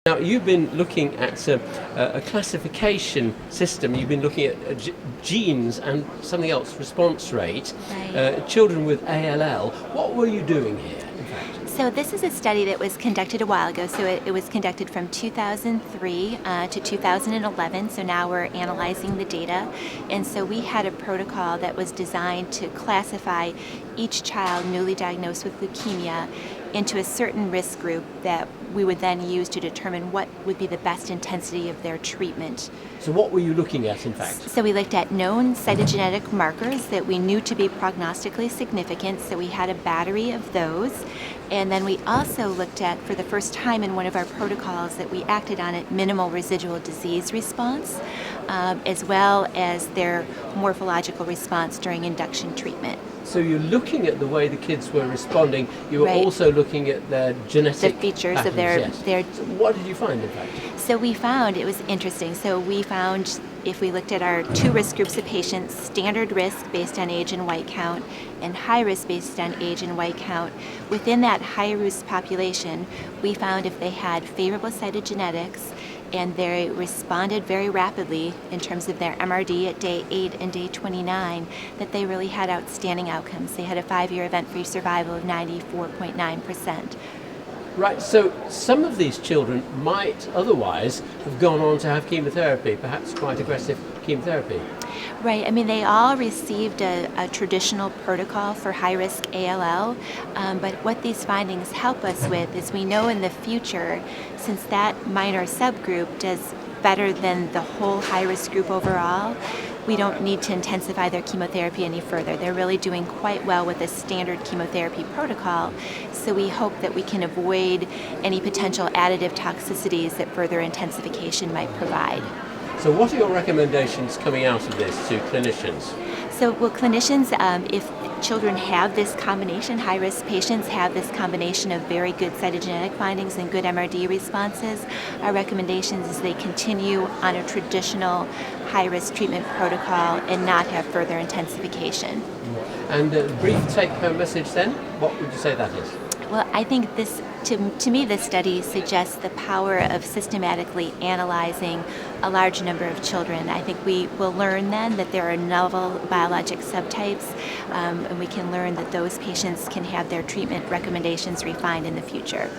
Now, you've been looking at a classification system. You've been looking at genes and something else, response rate, Right. children with ALL. What were you doing here, in fact? So this is a study that was conducted a while ago. So it was conducted from 2003 to 2011. So now we're analyzing the data. And so we had a protocol that was designed to classify each child newly diagnosed with leukemia into a certain risk group that we would then use to determine what would be the best intensity of their treatment. So what were you looking at, in fact? So we looked at known cytogenetic markers that we knew to be prognostically significant, so we had a battery of those. And then we also looked at, for the first time in one of our protocols that we acted on it, minimal residual disease response, as well as their morphological response during induction treatment. So you're looking at the way the kids were responding. You were Right. also looking at their genetic The features patterns, of their yes. So what did you find, in fact? So we found, it was interesting, so we found if we looked at our two risk groups of patients, standard risk based on age and white count, and high risk based on age and white count, within that high risk population, we found if they had favorable cytogenetics and they responded very rapidly in terms of their MRD at day 8 and day 29, that they really had outstanding outcomes. They had a 5-year event-free survival of 94.9%. Right, so some of these children might otherwise have gone on to have chemotherapy, perhaps quite aggressive chemotherapy. Right. I mean, they all received a traditional protocol for high-risk ALL, but what these findings help us with is we know in the future, since that minor subgroup does better than the whole high-risk group overall, we don't need to intensify their chemotherapy any further. They're really doing quite well with a standard chemotherapy protocol, so we hope that we can avoid any potential additive toxicities that further intensification might provide. So what are your recommendations coming out of this to clinicians? So, well, clinicians, if children have this combination, high-risk patients have this combination of very good cytogenetic findings and good MRD responses, our recommendations is they continue on a traditional high-risk treatment protocol and not have further intensification. And a brief take-home message then, what would you say that is? Well, I think this, to me, this study suggests the power of systematically analyzing a large number of children. I think we will learn then that there are novel biologic subtypes, and we can learn that those patients can have their treatment recommendations refined in the future.